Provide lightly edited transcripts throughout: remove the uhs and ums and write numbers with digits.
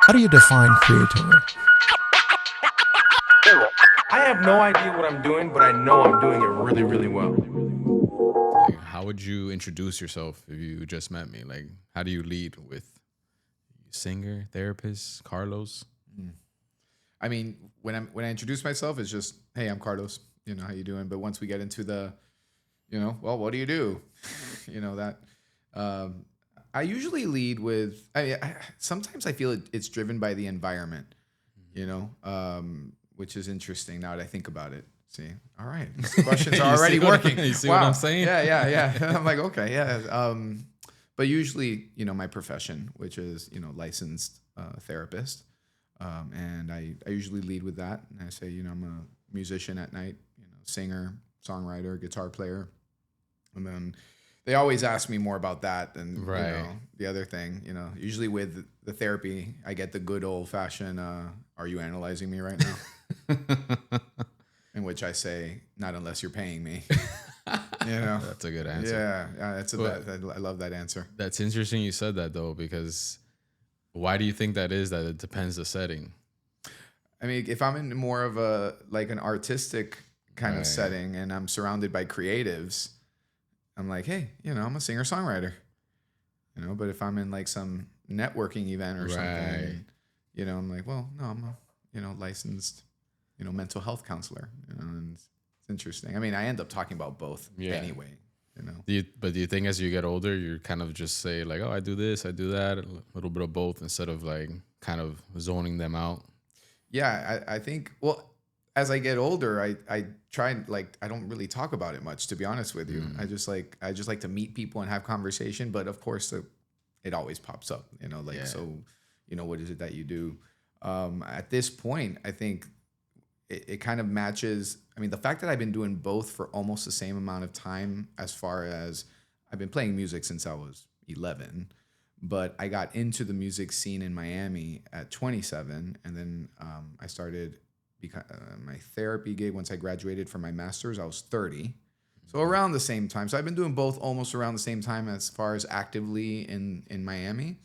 How do you define creativity? I have no idea what I'm doing, but I know I'm doing it really, really well. Like, how would you introduce yourself if you just met me? Like, how do you lead with singer, therapist, Carlos? I mean, when I introduce myself, it's just, hey, I'm Carlos. You know, how you doing? But once we get into the, well, what do you do? That. Um, I usually lead with. Sometimes I feel it's driven by the environment. Which is interesting now that I think about it. See, all right, these questions are You already see what- working. you see wow. what I'm saying? Yeah. I'm like, okay, yeah. But usually, my profession, which is, licensed therapist, and I usually lead with that. And I say, I'm a musician at night, singer, songwriter, guitar player, and then they always ask me more about that than Right. the other thing. Usually with the therapy, I get the good old fashioned, "Are you analyzing me right now?" In which I say, "Not unless you're paying me." That's a good answer. Yeah, I love that answer. That's interesting you said that though, because why do you think that is? That it depends the setting. I mean, if I'm in more of a like an artistic kind of Right. setting and I'm surrounded by creatives, I'm like, hey, I'm a singer songwriter. But if I'm in like some networking event or Right. something, I'm like, well, no, I'm a licensed mental health counselor. And it's interesting. I mean, I end up talking about both Yeah. anyway. But do you think as you get older, you kind of just say like, oh, I do this, I do that, a little bit of both, instead of like kind of zoning them out? Yeah, I think, well, as I get older, I try and like, I don't really talk about it much, to be honest with you. I just like to meet people and have conversation, but of course it always pops up, Yeah. so, what is it that you do? At this point, I think it kind of matches. I mean, the fact that I've been doing both for almost the same amount of time, as far as I've been playing music since I was 11, but I got into the music scene in Miami at 27, and then I started my therapy gig once I graduated from my master's. I was 30, so around the same time. So I've been doing both almost around the same time as far as actively in Miami.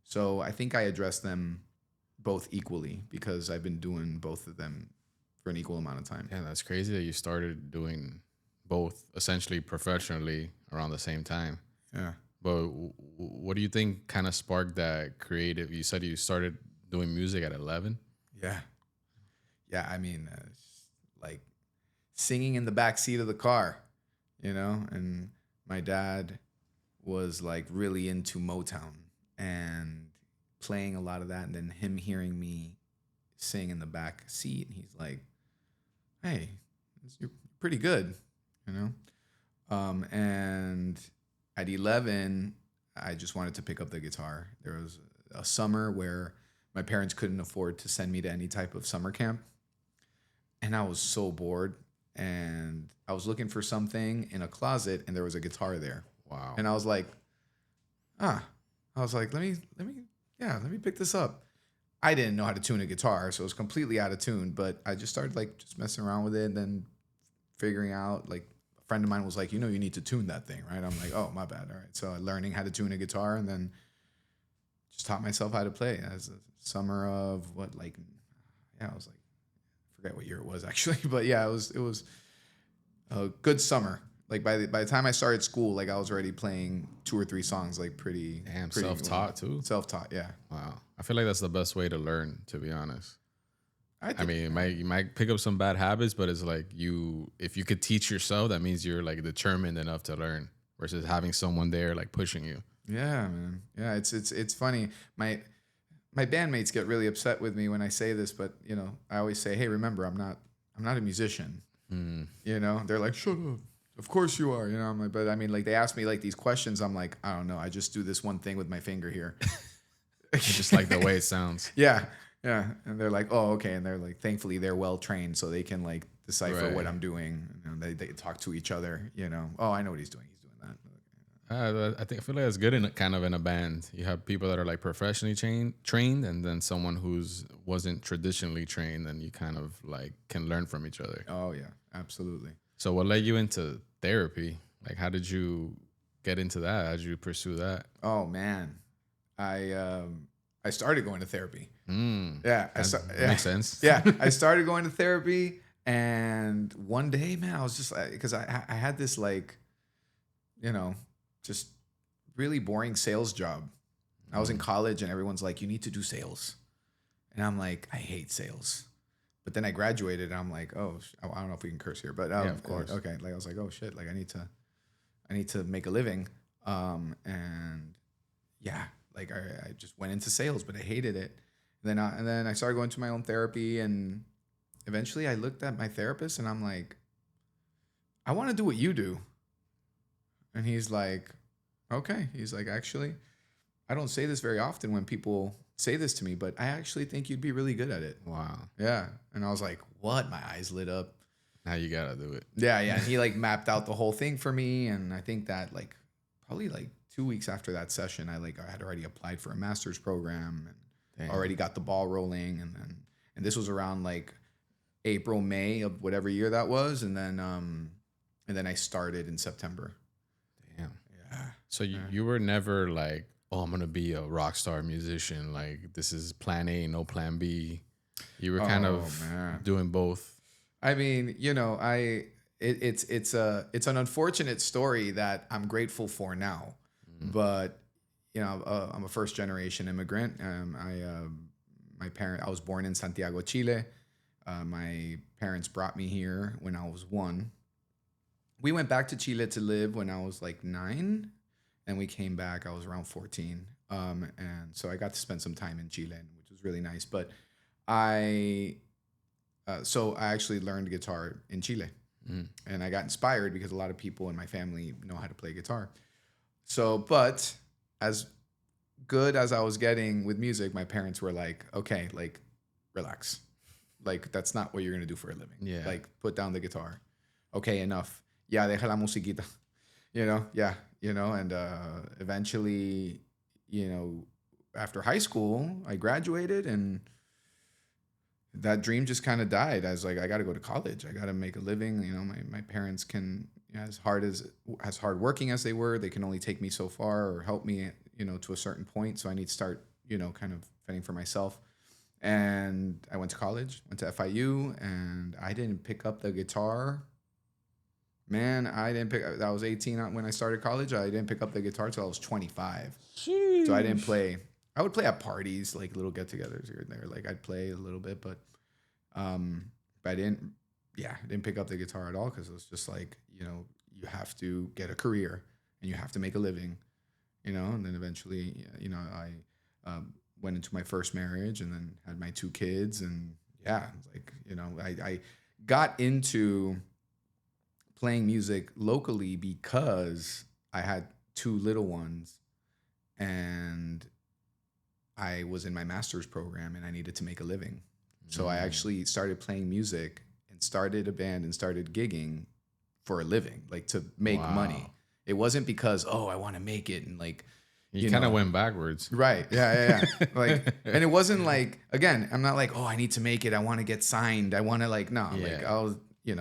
So I think I address them both equally because I've been doing both of them for an equal amount of time. Yeah, that's crazy that you started doing both essentially professionally around the same time. Yeah. But what do you think kind of sparked that creative? You said you started doing music at 11. Yeah. Yeah. I mean, like singing in the back seat of the car, and my dad was like really into Motown and playing a lot of that. And then him hearing me sing in the back seat, and he's like, hey, you're pretty good, and at 11, I just wanted to pick up the guitar. There was a summer where my parents couldn't afford to send me to any type of summer camp. And I was so bored. And I was looking for something in a closet, and there was a guitar there. Wow. And I was like, let me pick this up. I didn't know how to tune a guitar, so it was completely out of tune. But I just started like just messing around with it, and then figuring out, like, a friend of mine was like, you need to tune that thing, right? I'm like, oh, my bad. All right. So learning how to tune a guitar, and then just taught myself how to play. As a summer of I was like, I forget what year it was actually, but yeah, it was a good summer. Like by the time I started school, like I was already playing 2 or 3 songs, like pretty Self-taught too. Self-taught, yeah. Wow. I feel like that's the best way to learn, to be honest. I mean, you might pick up some bad habits, but it's like if you could teach yourself, that means you're like determined enough to learn versus having someone there like pushing you. Yeah, man. Yeah, it's funny. My bandmates get really upset with me when I say this, but I always say, hey, remember, I'm not a musician. They're like, shut up. Of course you are. I'm like, but I mean, like they ask me like these questions. I'm like, I don't know. I just do this one thing with my finger here. I just like the way it sounds. Yeah. Yeah. And they're like, oh, okay. And they're like, thankfully they're well trained, so they can like decipher Right. what I'm doing. They talk to each other, oh, I know what he's doing. He's doing that. I feel like it's good in a band. You have people that are like professionally trained, and then someone who's wasn't traditionally trained, and you kind of like can learn from each other. Oh yeah, absolutely. So what led you into therapy? Like, how did you get into that? How did you pursue that? Oh man, I I started going to therapy. Mm, Yeah, makes sense. Yeah, I started going to therapy, and one day, man, I was just like, because I had this like, you know, just really boring sales job. I was in college, and everyone's like, you need to do sales, and I'm like, I hate sales. But then I graduated, and I'm like, oh, I don't know if we can curse here, but Yeah, of course. okay. Like I was like, oh shit, like I need to make a living, and yeah, like I just went into sales, but I hated it. And then I started going to my own therapy, and eventually I looked at my therapist, and I'm like, I want to do what you do. And he's like, okay. He's like, actually, I don't say this very often when people say this to me, but I actually think you'd be really good at it. Wow. Yeah. And I was like, what? My eyes lit up. Now you gotta do it. Yeah. And he like mapped out the whole thing for me. And I think that like probably like 2 weeks after that session, I had already applied for a master's program and already got the ball rolling. And this was around like April, May of whatever year that was. And then I started in September. Damn. Yeah. So you were never like, oh, I'm gonna be a rock star musician. Like this is plan A, no plan B. You were kind of doing both. I mean, you know, it's an unfortunate story that I'm grateful for now, but you know, I'm a first generation immigrant. I was born in Santiago, Chile. My parents brought me here when I was 1. We went back to Chile to live when I was like 9, and we came back. I was around 14, and so I got to spend some time in Chile, which was really nice. But so I actually learned guitar in Chile, and I got inspired because a lot of people in my family know how to play guitar. So, but as good as I was getting with music, my parents were like, okay, like, relax. Like, that's not what you're going to do for a living. Yeah. Like, put down the guitar. Okay, enough. Ya, deja la musiquita. Yeah, and eventually, after high school, I graduated, and that dream just kind of died. I was like, I got to go to college. I got to make a living. My parents can, as hard working as they were, they can only take me so far or help me, to a certain point. So I need to start, kind of fending for myself. And I went to college, went to FIU, and I didn't pick up the guitar. Man, I was 18 when I started college. I didn't pick up the guitar till I was 25. Sheesh. So I didn't play. I would play at parties, like little get-togethers here and there. Like I'd play a little bit, but I didn't pick up the guitar at all because it was just like, you have to get a career and you have to make a living, and then eventually, I went into my first marriage and then had my 2 kids. And yeah, like, I got into playing music locally because I had 2 little ones and I was in my master's program and I needed to make a living. So I actually started playing music and started a band and started gigging for a living, like to make money. It wasn't because, I want to make it and like, you kind of went backwards. Right. Yeah. Like, and it wasn't like, again, I'm not like, I need to make it. I want to get signed. I want to like, no, like I was,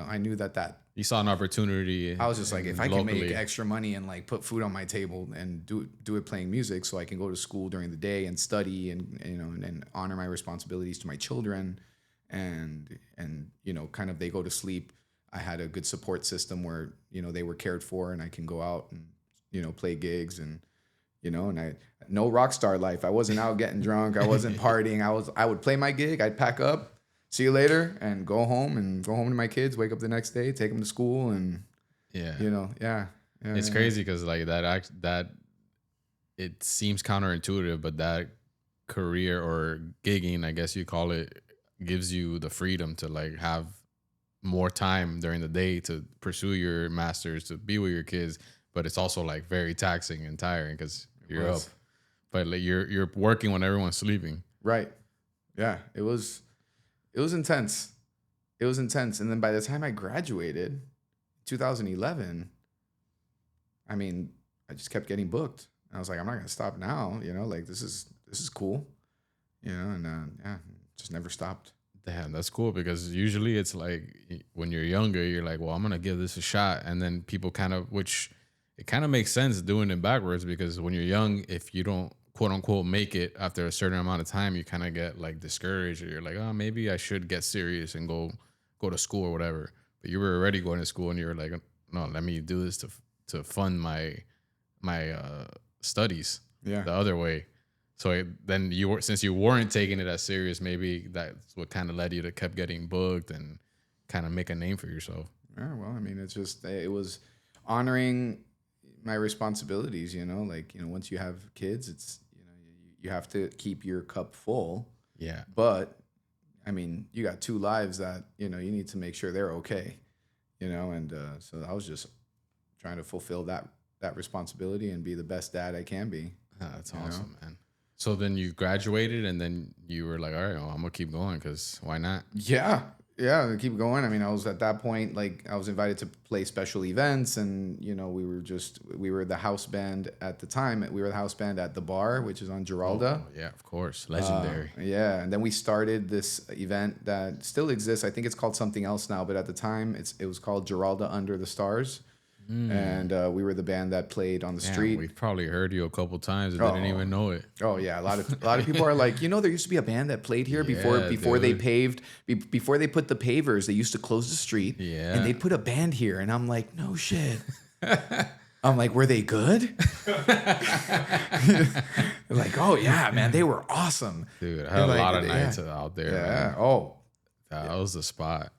I knew that you saw an opportunity. I was just like, if I can locally make extra money and like put food on my table and do it playing music, so I can go to school during the day and study and honor my responsibilities to my children, and kind of they go to sleep. I had a good support system where they were cared for, and I can go out and play gigs and no rock star life. I wasn't out getting drunk. I wasn't partying. I would play my gig. I'd pack up, see you later, and go home to my kids, wake up the next day, take them to school. And, it's crazy because like that it seems counterintuitive, but that career or gigging, I guess you call it, gives you the freedom to like have more time during the day to pursue your masters, to be with your kids. But it's also like very taxing and tiring because you're up, but like you're working when everyone's sleeping. Right. Yeah. It was intense. And then by the time I graduated, 2011, I mean, I just kept getting booked. And I was like, I'm not going to stop now. Like this is cool, and just never stopped. Damn, that's cool because usually it's like when you're younger, you're like, well, I'm going to give this a shot. And then people it kind of makes sense doing it backwards because when you're young, if you don't quote unquote make it after a certain amount of time, you kind of get like discouraged, or you're like, oh, maybe I should get serious and go to school or whatever. But you were already going to school, and you were like, no, let me do this to fund my studies Yeah. the other way. So then since you weren't taking it as serious, maybe that's what kind of led you to kept getting booked and kind of make a name for yourself. Yeah, well, I mean, it was honoring my responsibilities, like, once you have kids, it's, you have to keep your cup full. Yeah. But I mean, you got 2 lives that, you need to make sure they're okay, and so I was just trying to fulfill that responsibility and be the best dad I can be. That's awesome, man. So then you graduated, and then you were like, all right, well, I'm gonna keep going, because why not? Yeah, keep going. I mean, I was at that point, like, I was invited to play special events, and we were the house band at the time. We were the house band at the bar, which is on Giralda. Oh, yeah, of course, legendary. Yeah, and then we started this event that still exists. I think it's called something else now, but at the time, it was called Giralda Under the Stars. And we were the band that played on the street. We've probably heard you a couple times and didn't even know it. Oh yeah, a lot of people are like, there used to be a band that played here before they paved, before they put the pavers. They used to close the street, and they'd put a band here, and I'm like, no shit. I'm like, were they good? Like, oh yeah, man, they were awesome, dude. I had a lot of nights out there. Yeah. Man. Oh, that was the spot.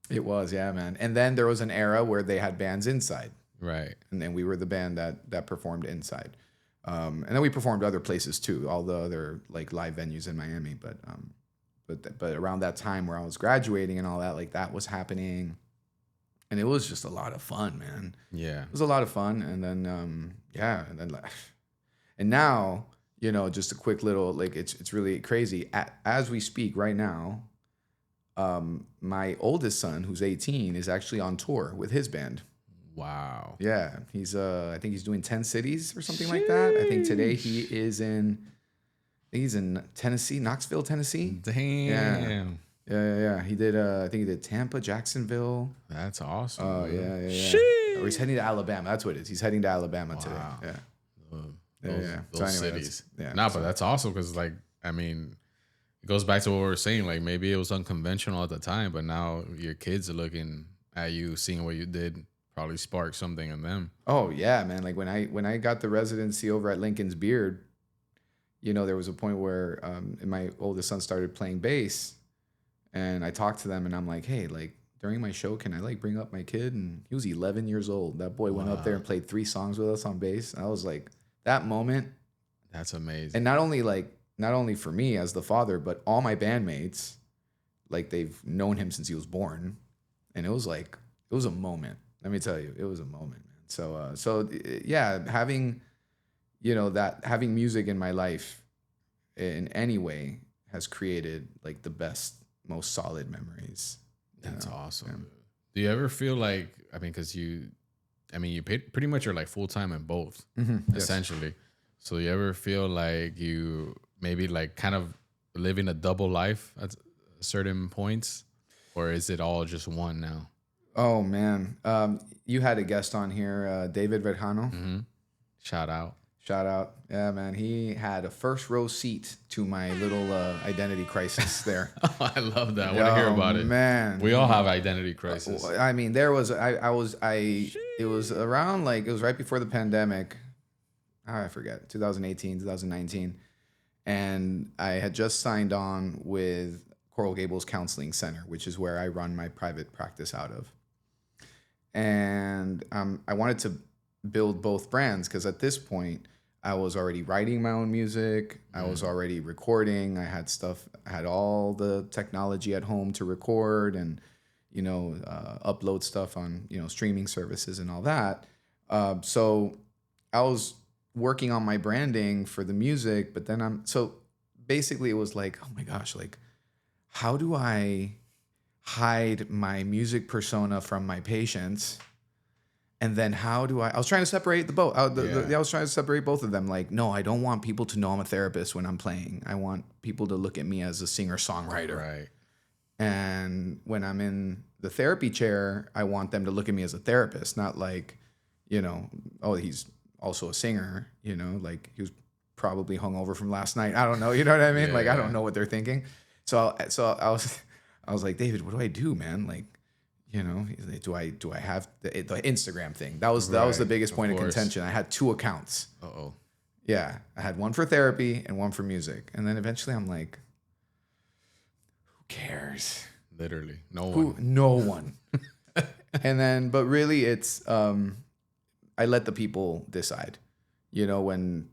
It was, yeah, man. And then there was an era where they had bands inside. Right. And then we were the band that performed inside. And then we performed other places too, all the other like live venues in Miami. But around that time where I was graduating and all that, like that was happening. And it was just a lot of fun, man. Yeah. It was a lot of fun. And then, and now, just a quick little, like, it's really crazy. As we speak right now, my oldest son, who's 18, is actually on tour with his band. Wow. Yeah, he's I think he's doing 10 cities or something like that. I think today he's in Tennessee, Knoxville, Tennessee. Damn. Yeah. He did I think he did Tampa, Jacksonville. That's awesome. Oh, yeah. Or he's heading to Alabama. That's what it is. He's heading to Alabama today. Yeah. Those So anyway, cities. yeah. But that's awesome, because, like, I mean, it goes back to what we were saying. Like, maybe it was unconventional at the time, but now your kids are looking at you, seeing what you did, probably sparked something in them. Oh yeah, man. Like when I got the residency over at Lincoln's Beard, there was a point where my oldest son started playing bass, and I talked to them, and I'm like, hey, like during my show, can I like bring up my kid? And he was 11 years old. That boy went up there and played 3 songs with us on bass. And I was like, that moment. That's amazing. And not only for me as the father, but all my bandmates, like they've known him since he was born, and it was a moment. Let me tell you, it was a moment, man. So yeah, having music in my life in any way has created like the best, most solid memories. That's awesome. Yeah. Do you ever feel like, I mean, because you pretty much are like full time in both, essentially. Yes. So you ever feel like you maybe like kind of living a double life at certain points, or is it all just one now? Oh man, you had a guest on here, David Verjano. Mm-hmm. Shout out. Yeah, man, he had a first row seat to my little identity crisis there. Oh, I love that. I want to hear about it. Man, we all have identity crisis. I mean, it was around, like, it was right before the pandemic. I forget, 2018, 2019, and I had just signed on with Coral Gables Counseling Center, which is where I run my private practice out of. And I wanted to build both brands, because at this point I was already writing my own music. I was already recording. I had all the technology at home to record and, upload stuff on, streaming services and all that. So I was working on my branding for the music, but then so basically it was like, oh my gosh, like, how do I hide my music persona from my patients? And then how do I was trying to separate I was trying to separate both of them. Like, no, I don't want people to know I'm a therapist when I'm playing. I want people to look at me as a singer-songwriter. Right. And when I'm in the therapy chair, I want them to look at me as a therapist, not like, oh, he's also a singer, like he was probably hungover from last night. I don't know. You know what I mean? Like, I Yeah. don't know what they're thinking. So I was like, David, what do I do, man? Like, you know, do I have the Instagram thing? That was the Right, biggest of point of course. contention. I had 2 accounts. Uh-oh. Yeah, I had one for therapy and one for music. And then eventually I'm like, who cares? Literally. No Who? one. No one. And then, but really, it's I let the people decide. You know, when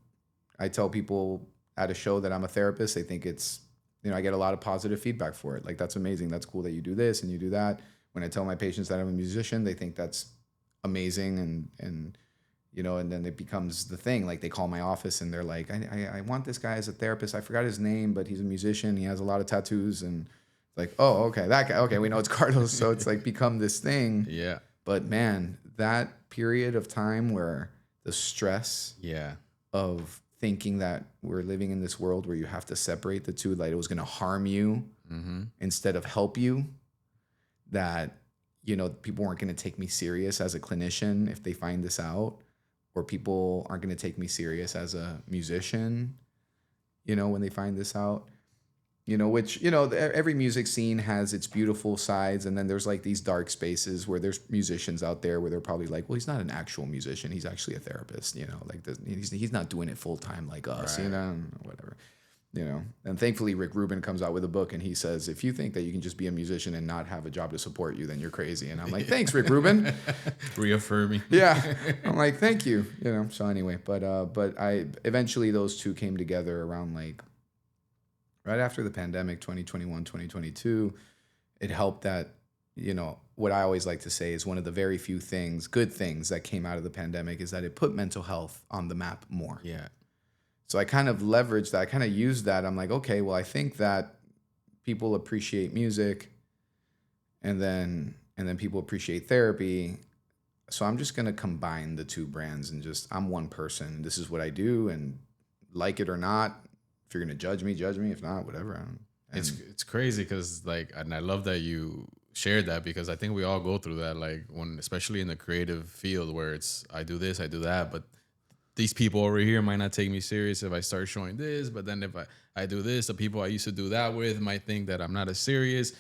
I tell people at a show that I'm a therapist, they think it's, you know, I get a lot of positive feedback for it. Like, that's amazing. That's cool that you do this and you do that. When I tell my patients that I'm a musician, they think that's amazing, and you know, and then it becomes the thing. Like, they call my office and they're like, I want this guy as a therapist. I forgot his name, but he's a musician. He has a lot of tattoos, and like, oh, okay, that guy. Okay, we know it's Carlos. So it's like become this thing. Yeah. But man, that period of time where the stress Yeah. of thinking that we're living in this world where you have to separate the two, like it was going to harm you instead of help you, that, you know, people weren't going to take me serious as a clinician if they find this out, or people aren't going to take me serious as a musician, you know, when they find this out. You know, which, you know, every music scene has its beautiful sides. And then there's like these dark spaces where there's musicians out there where they're probably like, well, he's not an actual musician. He's actually a therapist, you know, like he's not doing it full time like us, Right. you know, whatever, you know. And thankfully, Rick Rubin comes out with a book and he says, if you think that you can just be a musician and not have a job to support you, then you're crazy. And I'm like, thanks, Rick Rubin. Reaffirming. Yeah. I'm like, thank you. You know, so anyway, but I eventually those two came together around like, right after the pandemic, 2021, 2022, it helped that, you know, what I always like to say is one of the very few things, good things that came out of the pandemic is that it put mental health on the map more. Yeah. So I kind of leveraged that. I kind of used that. I'm like, okay, well, I think that people appreciate music and then people appreciate therapy. So I'm just going to combine the two brands and just, I'm one person. This is what I do, and like it or not, if you're gonna judge me, judge me. If not, whatever. It's crazy because like, and I love that you shared that, because I think we all go through that, like when, especially in the creative field where it's, I do this, I do that, but these people over here might not take me serious if I start showing this, but then if I do this, the people I used to do that with might think that I'm not as serious.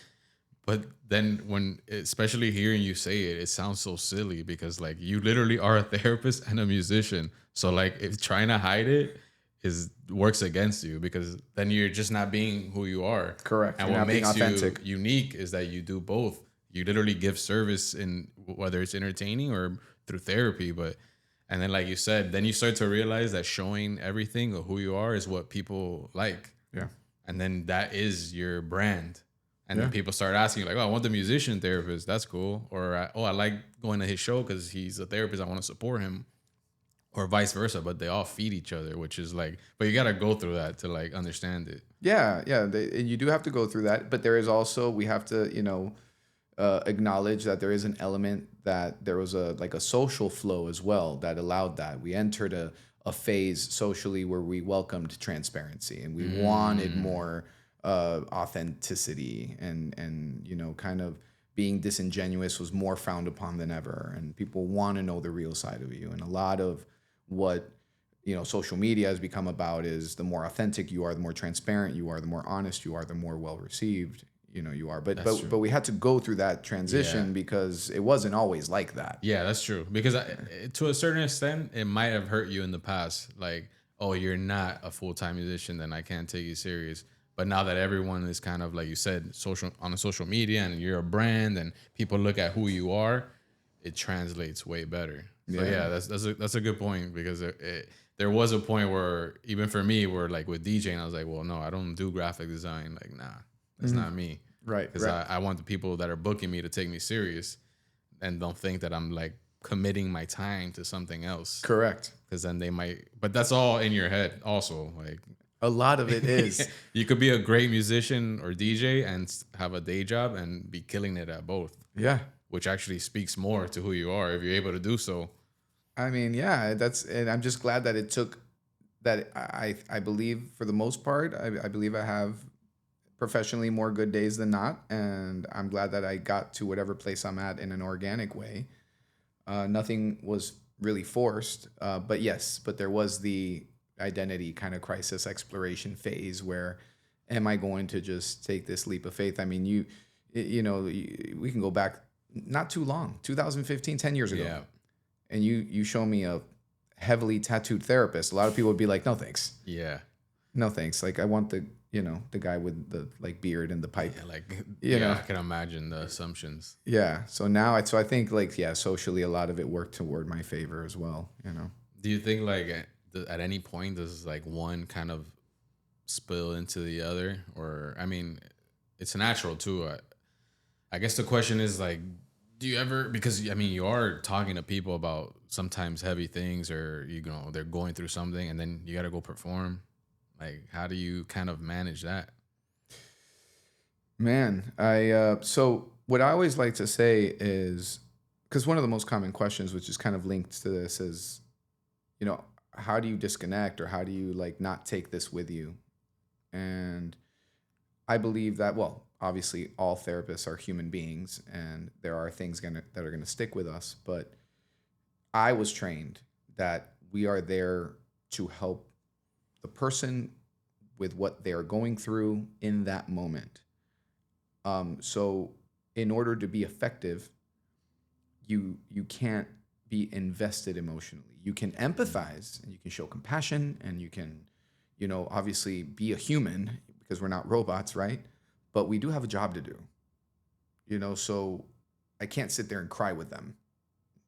But then when, especially hearing you say it, it sounds so silly because like you literally are a therapist and a musician. So like if trying to hide it works against you, because then you're just not being who you are. Correct. And You're what not being makes authentic. you unique is that you do both. You literally give service in whether it's entertaining or through therapy. And then like you said, then you start to realize that showing everything of who you are is what people like. Yeah. And then that is your brand. And then Yeah. people start asking like, oh, I want the musician therapist. That's cool. Or, I like going to his show because he's a therapist. I want to support him. Or vice versa, but they all feed each other, which is like, but you got to go through that to like understand it. Yeah. And you do have to go through that, but there is also, we have to, you know, acknowledge that there is an element that there was a social flow as well that allowed that. We entered a phase socially where we welcomed transparency and we wanted more authenticity, and you know, kind of being disingenuous was more frowned upon than ever, and people want to know the real side of you. And a lot of what, you know, social media has become about is the more authentic you are, the more transparent you are, the more honest you are, the more well received, you know, you are. But we had to go through that transition because it wasn't always like that. Yeah, that's true. Because to a certain extent, it might have hurt you in the past. Like, oh, you're not a full-time musician, then I can't take you serious. But now that everyone is kind of, like you said, on the social media, and you're a brand and people look at who you are, it translates way better. So yeah, that's a good point, because there was a point where, even for me, where like with DJing, I was like, well, no, I don't do graphic design. Like, nah, that's not me. Right. Because I want the people that are booking me to take me serious and don't think that I'm like committing my time to something else. Correct. Because then they might, but that's all in your head also. Like, a lot of it is. You could be a great musician or DJ and have a day job and be killing it at both. Yeah. Which actually speaks more to who you are if you're able to do so. I mean, yeah, and I'm just glad that it took that. I believe for the most part, I believe I have professionally more good days than not. And I'm glad that I got to whatever place I'm at in an organic way. Nothing was really forced. But there was the identity kind of crisis exploration phase where am I going to just take this leap of faith? I mean, we can go back not too long, 2015, 10 years ago. Yeah. And you show me a heavily tattooed therapist. A lot of people would be like, no, thanks. Yeah. No, thanks. Like I want the guy with the like beard and the pipe. Yeah, like You know? I can imagine the assumptions. Yeah. So now I think like, yeah, socially a lot of it worked toward my favor as well, Do you think like at any point does like one kind of spill into the other, or I mean, it's natural too. I guess the question is like, do you ever, because I mean, you are talking to people about sometimes heavy things, or they're going through something, and then you got to go perform. Like, how do you kind of manage that? Man, so what I always like to say is, because one of the most common questions, which is kind of linked to this, is, how do you disconnect, or how do you like not take this with you? And I believe that, well, obviously all therapists are human beings and there are things that are gonna stick with us, but I was trained that we are there to help the person with what they're going through in that moment. So in order to be effective, you can't be invested emotionally. You can empathize and you can show compassion and you can, obviously be a human because we're not robots, right? But we do have a job to do, so I can't sit there and cry with them.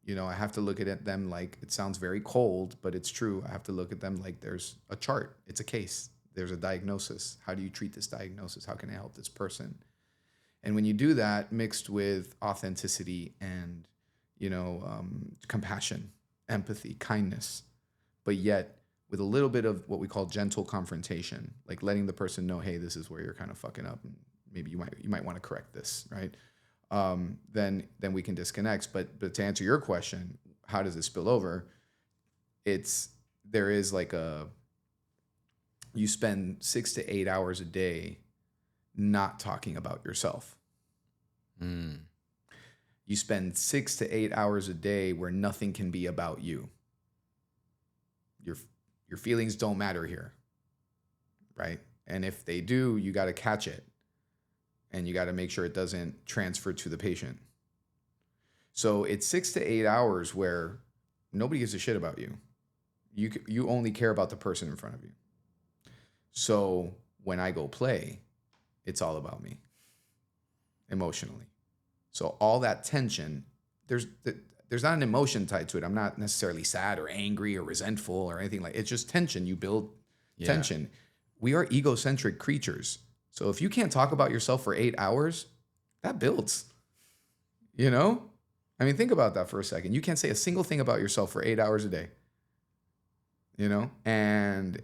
I have to look at them like, it sounds very cold, but it's true. I have to look at them like there's a chart. It's a case. There's a diagnosis. How do you treat this diagnosis? How can I help this person? And when you do that mixed with authenticity and, compassion, empathy, kindness, but yet with a little bit of what we call gentle confrontation, like letting the person know, hey, this is where you're kind of fucking up, and maybe you might want to correct this, right? Then we can disconnect. But to answer your question, how does it spill over? There is like you spend 6 to 8 hours a day not talking about yourself. You spend 6 to 8 hours a day where nothing can be about you. Your feelings don't matter here, right? And if they do, you got to catch it. And you got to make sure it doesn't transfer to the patient. So it's 6 to 8 hours where nobody gives a shit about you. You only care about the person in front of you. So when I go play, it's all about me emotionally. So all that tension, there's not an emotion tied to it. I'm not necessarily sad or angry or resentful or anything like. It's just tension. You build tension. We are egocentric creatures. So if you can't talk about yourself for 8 hours, that builds. I mean, think about that for a second. You can't say a single thing about yourself for 8 hours a day. And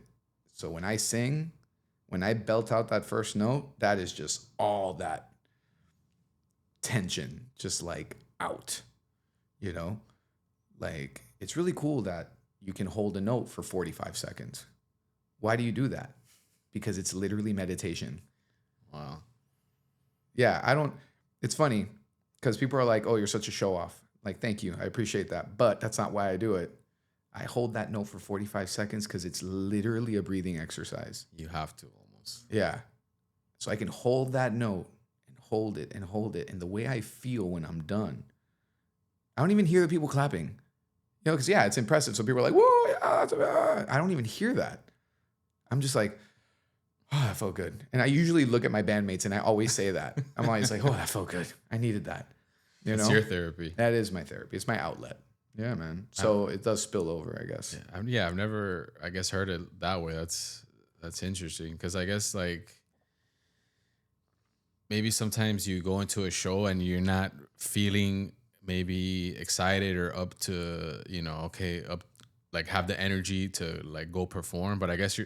so when I sing, when I belt out that first note, that is just all that tension, just like out, like it's really cool that you can hold a note for 45 seconds. Why do you do that? Because it's literally meditation. Wow. Yeah, it's funny because people are like, oh, you're such a show off. Like, thank you. I appreciate that. But that's not why I do it. I hold that note for 45 seconds because it's literally a breathing exercise. You have to almost. Yeah. So I can hold that note and hold it and hold it. And the way I feel when I'm done, I don't even hear the people clapping. Because, yeah, it's impressive. So people are like, whoa, yeah, I don't even hear that. I'm just like, oh, that felt good. And I usually look at my bandmates and I always say that. I'm always like, oh, that felt good. I needed that. It's your therapy. That is my therapy. It's my outlet. Yeah, man. So it does spill over, I guess. Yeah, I've never, I guess, heard it that way. That's interesting because I guess like maybe sometimes you go into a show and you're not feeling maybe excited or up to, up, like have the energy to like go perform. But I guess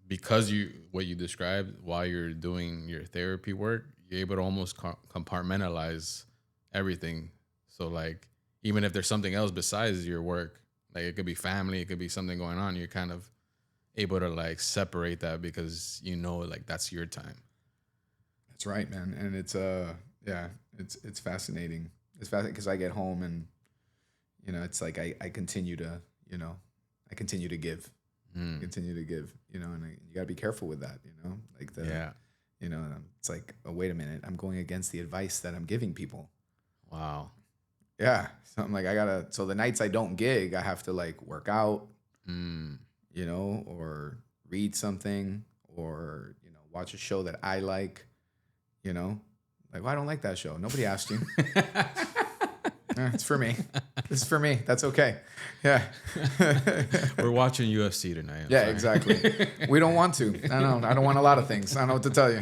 because what you described while you're doing your therapy work, you're able to almost compartmentalize everything. So like, even if there's something else besides your work, like it could be family, it could be something going on, you're kind of able to like separate that because like that's your time. That's right, man. And it's it's fascinating. It's fascinating because I get home and it's like I continue to I continue to give. continue to give, you know, and you got to be careful with that, you know, like you know, it's like, oh, wait a minute, I'm going against the advice that I'm giving people. Wow. Yeah. So I'm like, so the nights I don't gig, I have to like work out, you know, or read something or, you know, watch a show that I like, you know, like, well, I don't like that show. Nobody asked you. It's for me. This is for me. That's okay. Yeah. We're watching UFC tonight. Yeah, exactly. We don't want to. I don't want a lot of things. I don't know what to tell you.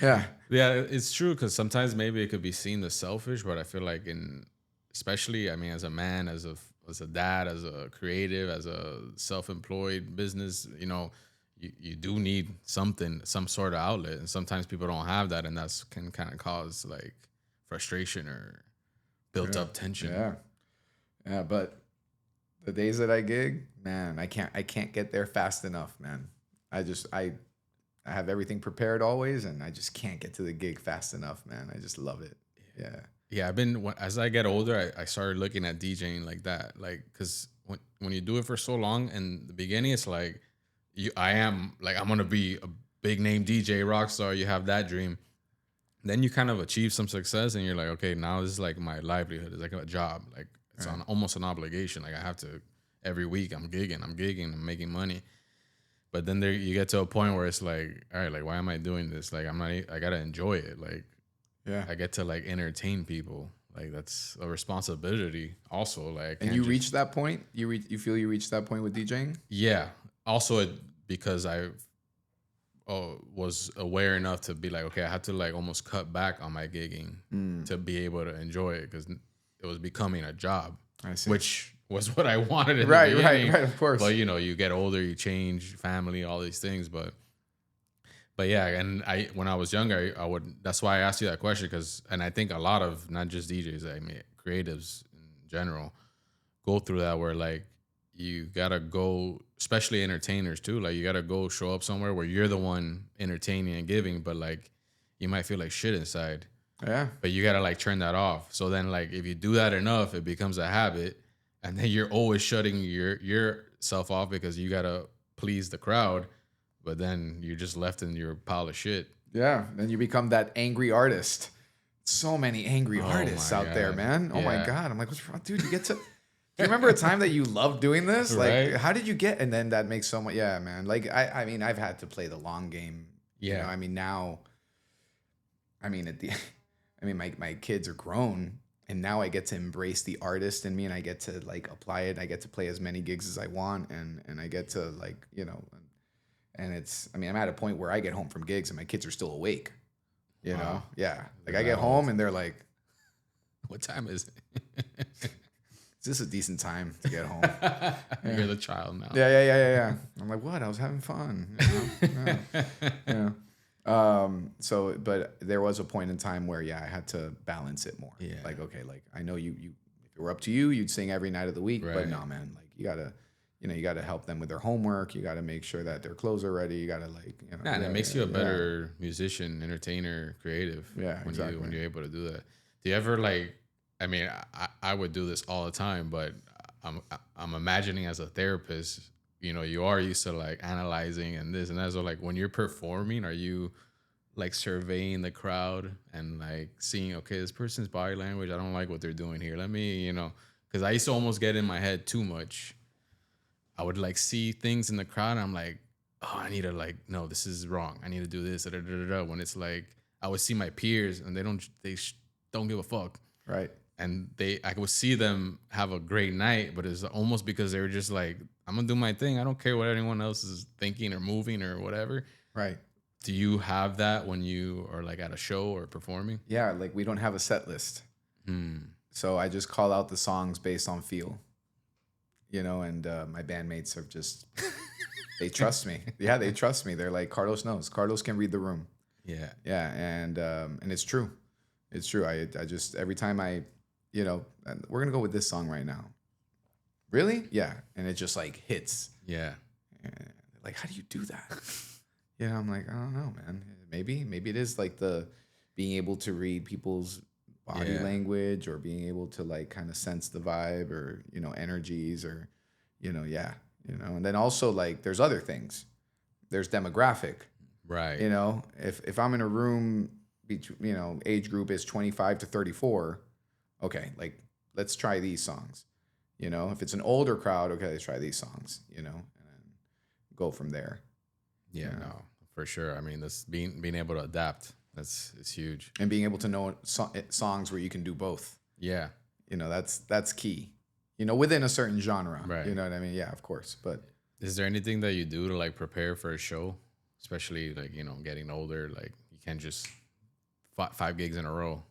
Yeah. Yeah, it's true because sometimes maybe it could be seen as selfish, but I feel like especially, I mean, as a man, as a dad, as a creative, as a self-employed business, you know, you do need some sort of outlet, and sometimes people don't have that, and that's can kind of cause like frustration or built up tension. Yeah. Yeah, but the days that I gig, man, I can't get there fast enough, man. I have everything prepared always, and I just can't get to the gig fast enough, man. I just love it. Yeah. Yeah, as I get older, I started looking at DJing like that, like because when you do it for so long, in the beginning, it's like I'm gonna be a big name DJ rock star. You have that dream, then you kind of achieve some success, and you're like, okay, now this is like my livelihood. It's like a job, like it's almost an obligation. Like I have to every week. I'm gigging, I'm making money. But then there you get to a point where it's like, all right, like why am I doing this? Like I gotta enjoy it. Like I get to like entertain people. Like that's a responsibility also. Like and you reached that point? You feel you reached that point with DJing? Yeah. Also because I was aware enough to be like, okay, I had to like almost cut back on my gigging to be able to enjoy it because it was becoming a job. I see. Which was what I wanted in right, the beginning. Right, of course. But you know, you get older, you change, family, all these things. But yeah, and when I was younger, I would. That's why I asked you that question and I think a lot of not just DJs, I mean creatives in general, go through that where like you gotta go, especially entertainers too. Like you gotta go show up somewhere where you're the one entertaining and giving, but like you might feel like shit inside. Yeah. But you gotta like turn that off. So then like if you do that enough, it becomes a habit, and then you're always shutting yourself off because you gotta please the crowd. But then you're just left in your pile of shit. Yeah. Then you become that angry artist. So many angry artists out there, man. Oh my God. I'm like, what's wrong? Dude, you get to. Do you remember a time that you loved doing this? Like, how did you get? And then that makes so much. Yeah, man. Like, I mean, I've had to play the long game. Yeah. You know, I mean, now, I mean, my kids are grown, and now I get to embrace the artist in me, and I get to like apply it. I get to play as many gigs as I want, and I get to like, you know, and it's. I mean, I'm at a point where I get home from gigs and my kids are still awake. You know, yeah. Like I get home and they're like, "What time is it?" Is this a decent time to get home? You're the child now. Yeah. I'm like, what? I was having fun. You know? Yeah. So, but there was a point in time where, I had to balance it more. Yeah. Like, okay, like I know you if it were up to you, you'd sing every night of the week. Right. But no, man, like you gotta help them with their homework. You gotta make sure that their clothes are ready. You gotta like, you know. Yeah, and it makes you a better musician, entertainer, creative. Yeah, exactly. When you're able to do that. Do you ever like? I mean, I would do this all the time, but I'm imagining as a therapist, you know, you are used to like analyzing and this and that. So like when you're performing, are you like surveying the crowd and like seeing, okay, this person's body language, I don't like what they're doing here. Let me, you know, because I used to almost get in my head too much. I would like see things in the crowd and I'm like, oh, I need to like, no, this is wrong. I need to do this. Da, da, da, da. When it's like, I would see my peers and they don't give a fuck. Right. And I would see them have a great night, but it's almost because they were just like, I'm gonna do my thing. I don't care what anyone else is thinking or moving or whatever. Right. Do you have that when you are like at a show or performing? Yeah, like we don't have a set list. So I just call out the songs based on feel. You know, and my bandmates are just, they trust me. Yeah, they trust me. They're like, Carlos knows. Carlos can read the room. Yeah. Yeah, and it's true. It's true. I just, every time you know, we're going to go with this song right now. Really? Yeah. And it just like hits. Yeah. Like, how do you do that? Yeah, I'm like, I don't know, man. Maybe it is like the being able to read people's body language or being able to like kind of sense the vibe or, you know, energies or, you know, yeah. you know. And then also like there's other things. There's demographic, Right. you know. If I'm in a room, you know, age group is 25 to 34, okay, like let's try these songs. You know, if it's an older crowd, okay, let's try these songs, you know, and then go from there. Yeah, no, for sure. I mean, this being able to adapt, it's huge. And being able to know songs where you can do both. Yeah. You know, that's key. You know, within a certain genre. Right. You know what I mean? Yeah, of course. But Is there anything that you do to like prepare for a show, especially like, you know, getting older? Like you can't just five gigs in a row.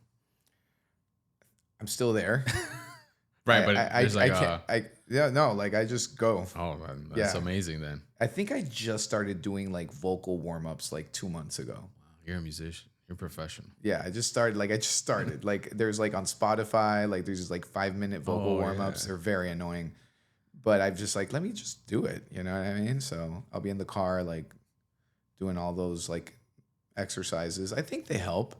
I'm still there. Right, but there's like I just go. oh man, that's Yeah. amazing. Then I think I just started doing like vocal warm-ups like 2 months ago. you're a musician, you're professional. Yeah, I just started. Like there's like on Spotify, like there's just like 5-minute vocal Oh, warm-ups. yeah. They're very annoying. But I've just like, let me just do it. You know what I mean? So I'll be in the car like doing all those like exercises. I think they help.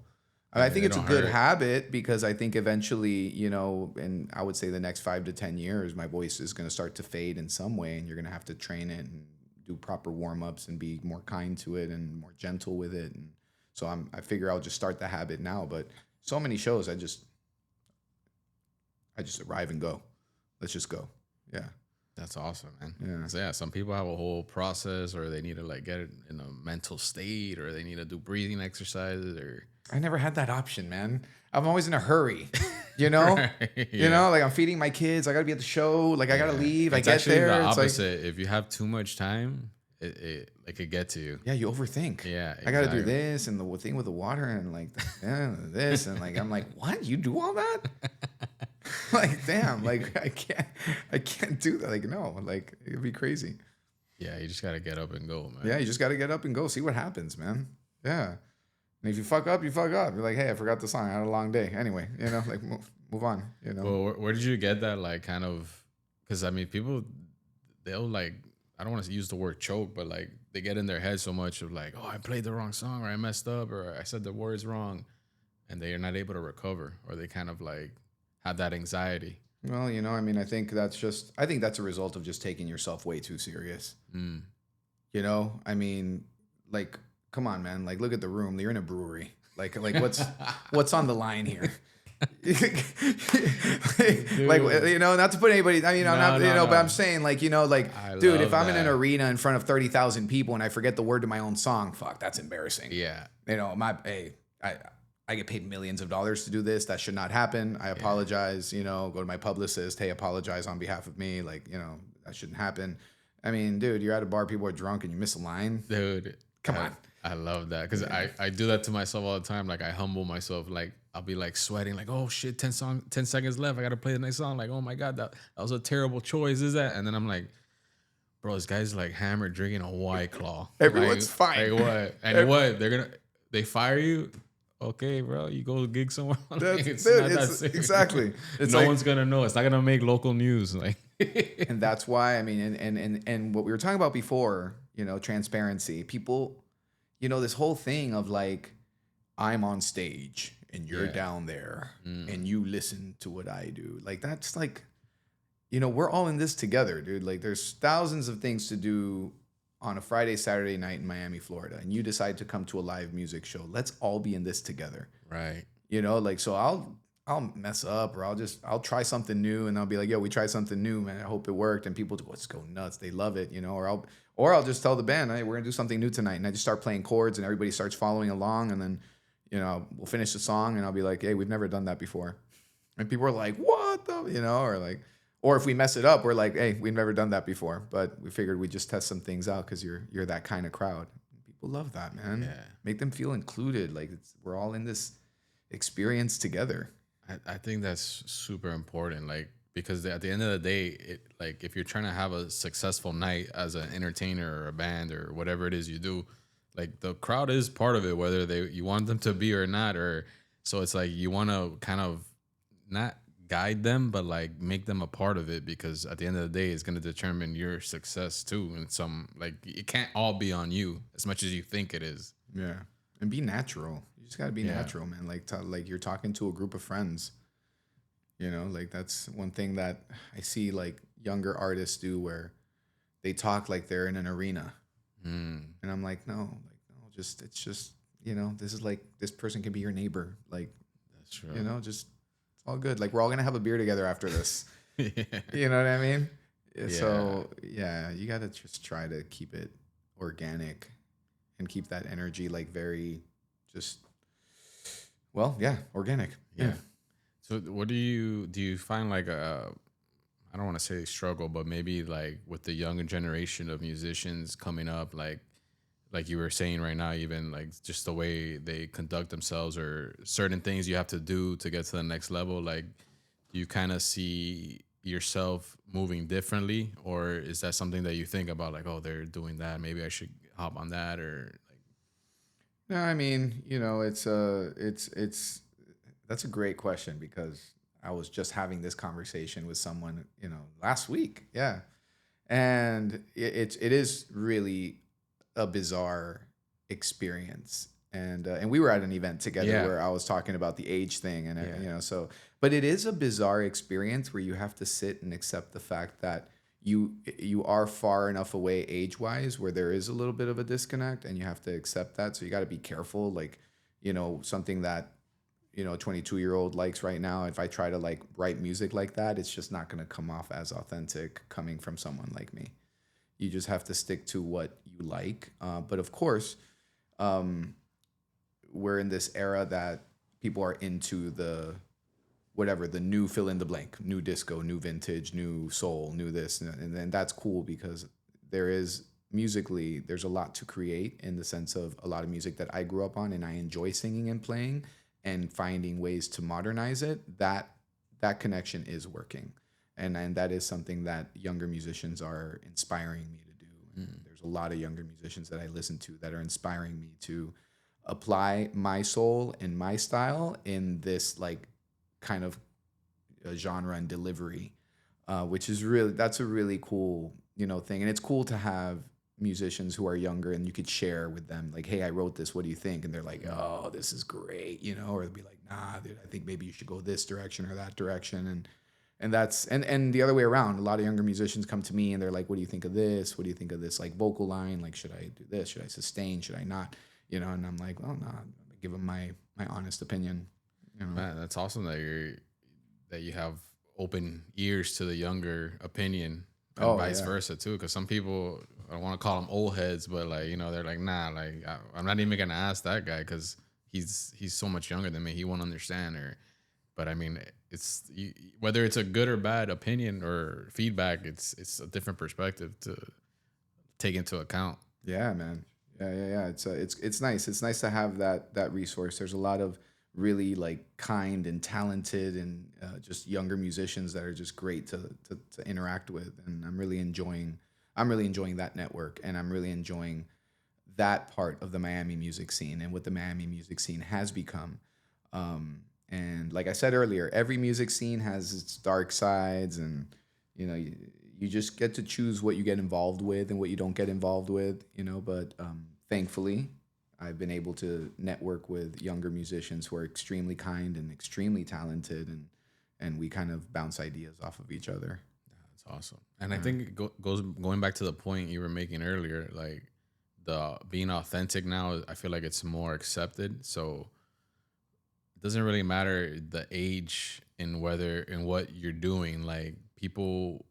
And I Yeah, think they it's a don't good hurt. habit because I think eventually, you know, and I would say the next 5 to 10 years, my voice is going to start to fade in some way, and you're going to have to train it and do proper warm ups and be more kind to it and more gentle with it. And so I figure I'll just start the habit now. But so many shows, I just arrive and go. Let's just go. Yeah. That's awesome, man. Yeah. So yeah, some people have a whole process, or they need to like get it in a mental state, or they need to do breathing exercises, or I never had that option, man. I'm always in a hurry, you know? Right, You know, like I'm feeding my kids. I got to be at the show. Like I got to Yeah. leave. It's I get actually there. the It's like, opposite. If you have too much time, it could get to you. yeah, you overthink. Yeah, I got to do exactly. this and the thing with the water and like this and like I'm like, what? You do all that? Like, damn, like I can't do that. Like, no, like it'd be crazy. Yeah, you just gotta get up and go, man. Yeah, you just got to get up and go. See what happens, man. Yeah. And if you fuck up, you fuck up. You're like, hey, I forgot the song. I had a long day. Anyway, you know, like move on. You know. Well, where did you get that? Like, kind of, because I mean, people, they'll like, I don't want to use the word choke, but like, they get in their head so much of like, oh, I played the wrong song, or I messed up, or I said the words wrong, and they are not able to recover, or they kind of like have that anxiety. Well, you know, I mean, I think that's a result of just taking yourself way too serious. Mm. You know, I mean, like, come on, man. Like, look at the room. You're in a brewery. Like what's on the line here? like, you know, not to put anybody. I mean, I'm not, you know, but I'm saying, like, you know, like, dude, if I'm in an arena in front of 30,000 people and I forget the word to my own song, fuck, that's embarrassing. Yeah. You know, I get paid millions of dollars to do this. That should not happen. I apologize. You know, go to my publicist. Hey, apologize on behalf of me. Like, you know, that shouldn't happen. I mean, dude, you're at a bar, people are drunk, and you miss a line. Dude, Come on. I love that because I do that to myself all the time. Like I humble myself. Like I'll be like sweating, like, oh shit, 10 seconds left. I gotta play the next song. Like, oh my god, that was a terrible choice. Is that? And then I'm like, bro, this guy's like hammered drinking a White Claw. Everyone's like, fine. Like what? And what? They fire you? Okay, bro, you go gig somewhere. That's serious. exactly. It's no like, one's gonna know. It's not gonna make local news. Like, and that's why, I mean, and what we were talking about before, you know, transparency. People, you know, this whole thing of like, I'm on stage and you're down there and you listen to what I do. Like, that's like, you know, we're all in this together, dude. Like, there's thousands of things to do on a Friday, Saturday night in Miami, Florida, and you decide to come to a live music show. Let's all be in this together. right. You know, like, so I'll mess up, or I'll try something new, and I'll be like, yo, we tried something new, man. I hope it worked. And people just go nuts. They love it, you know, or I'll just tell the band, hey, we're gonna do something new tonight. And I just start playing chords and everybody starts following along, and then, you know, we'll finish the song and I'll be like, hey, we've never done that before. And people are like, what the, you know, or if we mess it up, we're like, hey, we've never done that before, but we figured we'd just test some things out because you're that kind of crowd. People love that, man. Yeah. Make them feel included. Like, we're all in this experience together. I think that's super important. Like, because at the end of the day, like if you're trying to have a successful night as an entertainer or a band or whatever it is you do, like the crowd is part of it, whether you want them to be or not. Or so it's like you want to kind of not guide them, but like make them a part of it, because at the end of the day, it's going to determine your success too. And like it can't all be on you as much as you think it is. Yeah. And be natural. You just got to be natural, man. Like you're talking to a group of friends. You know, like that's one thing that I see like younger artists do, where they talk like they're in an arena. Mm, And I'm like, no, just it's just, this is like this person can be your neighbor. Like, that's true. just it's all good. Like we're all gonna have a beer together after this. Yeah. You know what I mean? Yeah. Yeah. So yeah, you gotta just try to keep it organic and keep that energy like very just organic. Yeah. So what do you find like a, I don't want to say struggle, but maybe like with the younger generation of musicians coming up, like you were saying right now, even like just the way they conduct themselves or certain things you have to do to get to the next level, like do you kind of see yourself moving differently, or is that something that you think about like, oh, they're doing that, maybe I should hop on that, or like, No, I mean, it's that's a great question because I was just having this conversation with someone, last week. Yeah. And it is really a bizarre experience. And we were at an event together yeah, where I was talking about the age thing and yeah, so but it is a bizarre experience where you have to sit and accept the fact that you are far enough away age wise where there is a little bit of a disconnect, and you have to accept that. So you got to be careful, like something that a 22-year-old likes right now, if I try to like write music like that, it's just not going to come off as authentic coming from someone like me. You just have to stick to what you like. But of course, um, we're in this era that people are into the whatever, the new fill in the blank, new disco, new vintage, new soul, new this. And then that's cool because there is musically, there's a lot to create in the sense of a lot of music that I grew up on and I enjoy singing and playing, and finding ways to modernize it. That connection is working. And that is something that younger musicians are inspiring me to do. And there's a lot of younger musicians that I listen to that are inspiring me to apply my soul and my style in this like kind of genre and delivery, which is really, that's a really cool thing. And it's cool to have musicians who are younger and you could share with them like, hey, I wrote this, what do you think? And they're like, oh, this is great, or they'll be like, nah, dude, I think maybe you should go this direction or that direction. And that's and the other way around. A lot of younger musicians come to me and they're like, what do you think of this? What do you think of this like vocal line? Like, should I do this? Should I sustain? Should I not? And I'm like, well, no, give them my honest opinion. man, that's awesome that you have open ears to the younger opinion, and vice versa too. Because some people, I don't want to call them old heads, but like they're like, nah, like I'm not even gonna ask that guy because he's so much younger than me. He won't understand. But I mean, whether it's a good or bad opinion or feedback, it's a different perspective to take into account. Yeah, man. Yeah. It's nice. It's nice to have that resource. There's a lot of really like kind and talented and just younger musicians that are just great to interact with, and I'm really enjoying that network, and I'm really enjoying that part of the Miami music scene and what the Miami music scene has become. And like I said earlier, every music scene has its dark sides, and you just get to choose what you get involved with and what you don't get involved with. But thankfully, I've been able to network with younger musicians who are extremely kind and extremely talented, and we kind of bounce ideas off of each other. That's awesome. And I think going back to the point you were making earlier, like the being authentic now, I feel like it's more accepted. So it doesn't really matter the age and whether and what you're doing. Like people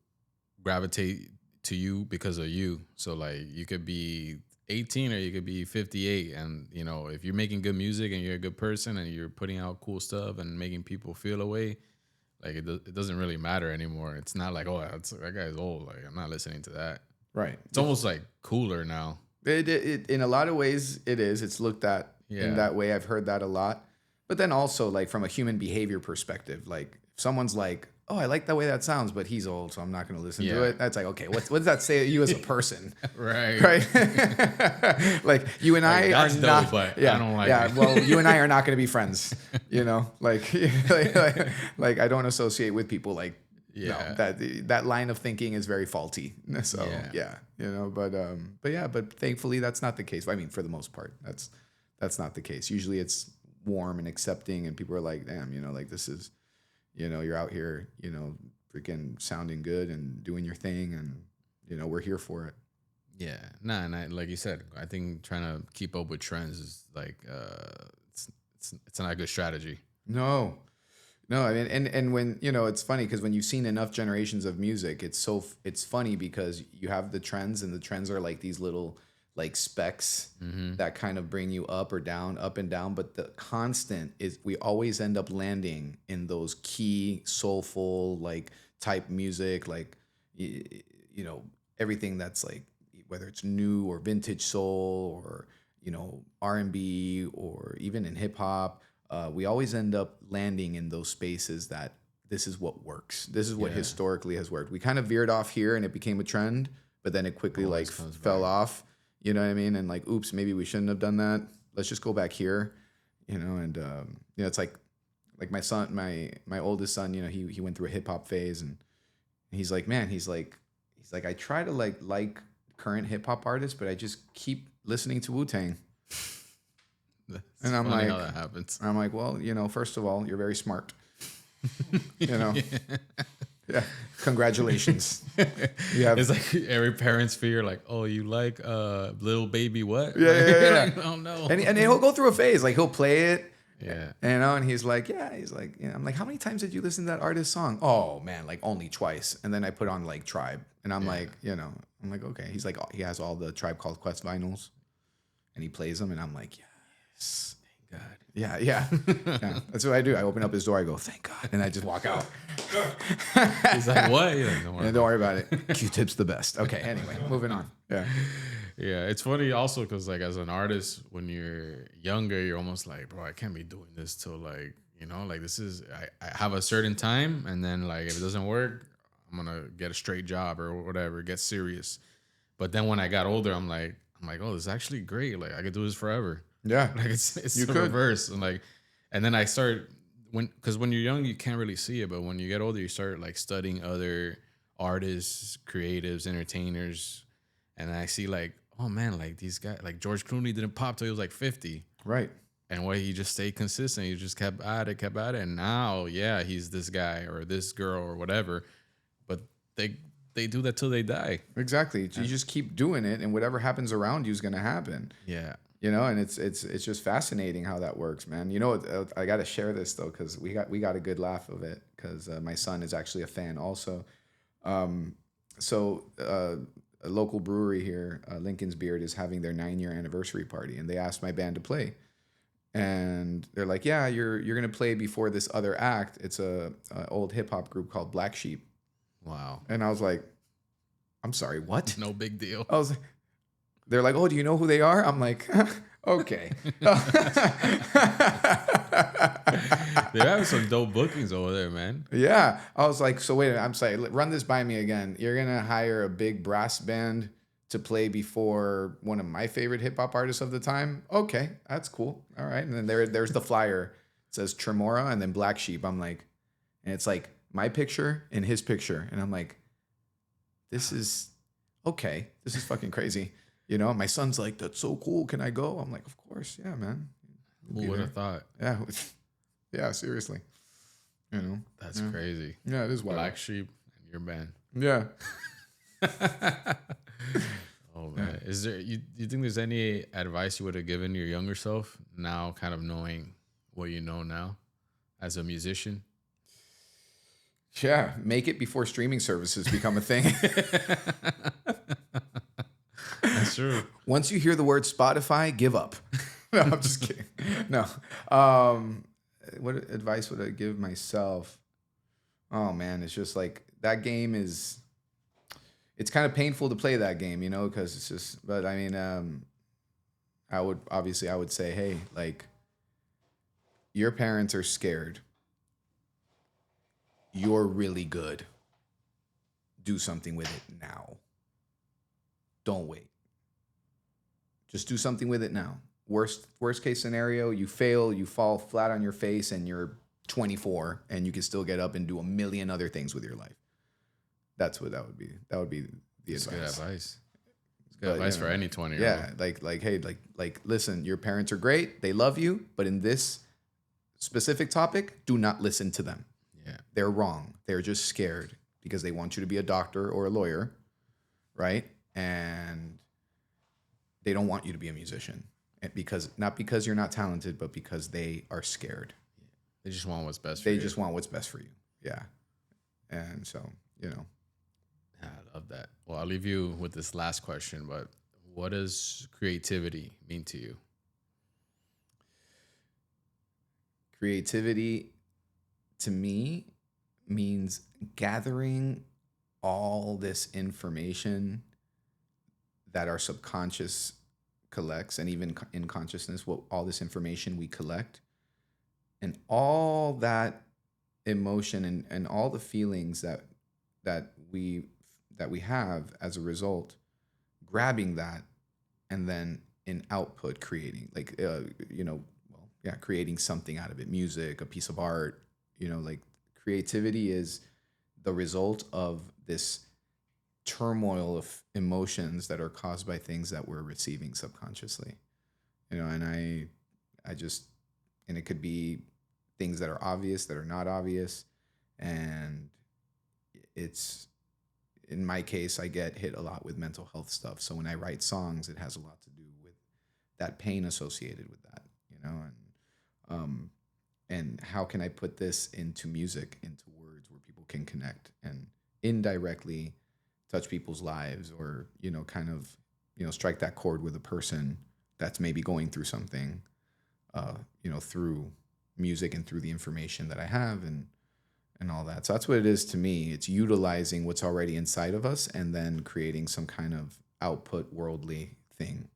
gravitate to you because of you. So like you could be 18 or you could be 58, and if you're making good music and you're a good person and you're putting out cool stuff and making people feel a way, like it doesn't really matter anymore. It's not like, oh, that guy's old, like I'm not listening to that. Right. It's almost like cooler now. It in a lot of ways it is. It's looked at in Yeah. that way. I've heard that a lot. But then also like from a human behavior perspective, like if someone's like, oh, I like the way that sounds, but he's old, so I'm not going to listen to Yeah. it. That's like, okay, what does that say of you as a person? Right. Right. Like you and Like, I that's are dope, not. but Yeah, I don't like yeah. it. Well, you and I are not going to be friends. Like I don't associate with people like. Yeah. No, that line of thinking is very faulty. So Yeah. but thankfully that's not the case. I mean, for the most part, that's not the case. Usually it's warm and accepting, and people are like, damn, like this is, you're out here, freaking sounding good and doing your thing, and we're here for it. Yeah, nah, and like you said, I think trying to keep up with trends is like it's not a good strategy. No, no, I mean, and when it's funny because when you've seen enough generations of music, it's funny because you have the trends, and the trends are like these little like specks that kind of bring you up or down, up and down. But the constant is we always end up landing in those key soulful like type music, like everything that's like whether it's new or vintage soul or R&B or even in hip hop. We always end up landing in those spaces that this is what works. This is what historically has worked. We kind of veered off here and it became a trend, but then it quickly Always like comes fell back. off. You know what I mean? And like, oops, maybe we shouldn't have done that. Let's just go back here. And it's like my son, my oldest son. He went through a hip hop phase, and he's like, man, he's like, I try to like current hip hop artists, but I just keep listening to Wu-Tang. It's And I'm funny like, how that happens. well, first of all, you're very smart. Yeah. Congratulations. You have, It's like every parent's fear, like, oh, you like little baby what? Yeah, Like, yeah, yeah. like, oh no. and he'll go through a phase. Like he'll play it. Yeah. And he's like, I'm like, how many times did you listen to that artist song? Oh man, like only twice. And then I put on like Tribe, and I'm like, I'm like, okay. He's like, he has all the Tribe Called Quest vinyls, and he plays them, and I'm like, yes. God. Yeah, yeah. That's what I do. I open up his door, I go, thank God, and I just walk out. He's like, what? You're like, don't worry. Yeah, don't worry about it. Q-tip's the best. Okay, anyway, moving on. Yeah. Yeah, it's funny also because like as an artist, when you're younger, you're almost like, bro, I can't be doing this till like, like this is I have a certain time, and then like if it doesn't work, I'm gonna get a straight job or whatever, get serious. But then when I got older, I'm like, oh, this is actually great. Like I could do this forever. Yeah. Like it's You the could. reverse, and then I start because when you're young, you can't really see it, but when you get older, you start like studying other artists, creatives, entertainers, and I see like, oh man, like these guys, like George Clooney didn't pop till he was like 50. Right. And he just stayed consistent. He just kept at it. And now, yeah, he's this guy or this girl or whatever. But they do that till they die. Exactly. You just keep doing it, and whatever happens around you is gonna happen. Yeah. And it's just fascinating how that works, man. I got to share this though, because we got a good laugh of it, because my son is actually a fan also. A local brewery here, Lincoln's Beard, is having their 9-year anniversary party, and they asked my band to play. And they're like, yeah, you're gonna play before this other act. It's a old hip hop group called Black Sheep. Wow. And I was like, I'm sorry, what? No big deal. I was like, they're like, oh, do you know who they are? I'm like, okay. They're having some dope bookings over there, man. Yeah. I was like, so wait a minute. I'm sorry. Run this by me again. You're going to hire a big brass band to play before one of my favorite hip hop artists of the time? Okay. That's cool. All right. And then there's the flyer. It says Tremora and then Black Sheep. I'm like, and it's like my picture and his picture. And I'm like, this is okay. This is fucking crazy. My son's like, that's so cool. Can I go? I'm like, of course. Yeah, man. Who would have thought? Yeah. Yeah, seriously. That's crazy. Yeah, it is wild. Black Sheep and your band. Yeah. Oh man. Is there you think there's any advice you would have given your younger self now, kind of knowing what you know now as a musician? Yeah. Make it before streaming services become a thing. That's true. Once you hear the word Spotify, give up. No, I'm just kidding. No. What advice would I give myself? Oh man, it's just like that game is. It's kind of painful to play that game, because it's just. But I mean, I would say, hey, like, your parents are scared. You're really good. Do something with it now. Don't wait. Just do something with it now. Worst case scenario, you fail, you fall flat on your face, and you're 24, and you can still get up and do a million other things with your life. That's what that would be. That would be the It's advice. good advice. It's good advice for any 20-year-old. Yeah, like, listen, your parents are great, they love you, but in this specific topic, do not listen to them. Yeah. They're wrong. They're just scared because they want you to be a doctor or a lawyer, right? And they don't want you to be a musician, and because not because you're not talented, but because they are scared. They just want what's best for They you. just want what's best for you. Yeah. And so, Yeah, I love that. Well, I'll leave you with this last question, but what does creativity mean to you? creativity to me means gathering all this information that our subconscious collects, and even in consciousness, what all this information we collect, and all that emotion, and all the feelings that we that we have as a result, grabbing that, and then in output creating, like well, yeah, creating something out of it, music, a piece of art. Like, creativity is the result of this turmoil of emotions that are caused by things that we're receiving subconsciously. And I just, and it could be things that are obvious, that are not obvious. And it's, in my case, I get hit a lot with mental health stuff. So when I write songs, it has a lot to do with that pain associated with that, and how can I put this into music, into words where people can connect and indirectly touch people's lives, or, kind of, strike that chord with a person that's maybe going through something, through music and through the information that I have, and all that. So that's what it is to me. It's utilizing what's already inside of us and then creating some kind of output worldly thing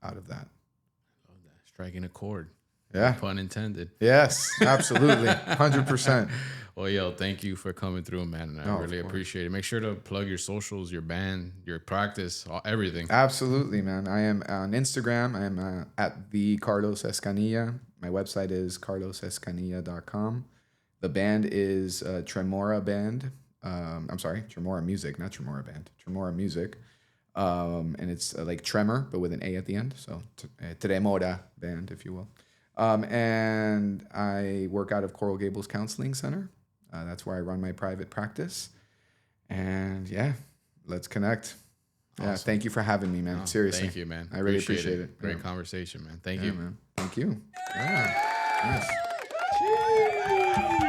out of that. Love that. Striking a chord. Yeah. Pun intended. Yes, absolutely. 100%. Well, yo, thank you for coming through, man. And I No, of really course. appreciate it. Make sure to plug your socials, your band, your practice, everything. Absolutely, man. I am on Instagram. I am at the Carlos Escanilla. My website is carlosescanilla.com. The band is Tremora Band. I'm sorry, Tremora Music, not Tremora Band. Tremora Music. And it's like tremor, but with an A at the end. So Tremora Band, if you will. And I work out of Coral Gables Counseling Center. That's where I run my private practice. And yeah, let's connect. Yeah, Awesome. Thank you for having me, man. Oh, Seriously. Thank you, man. I really appreciate it. Great Yeah. conversation, man. Thank Yeah, you. man. Thank you. Yeah. Nice.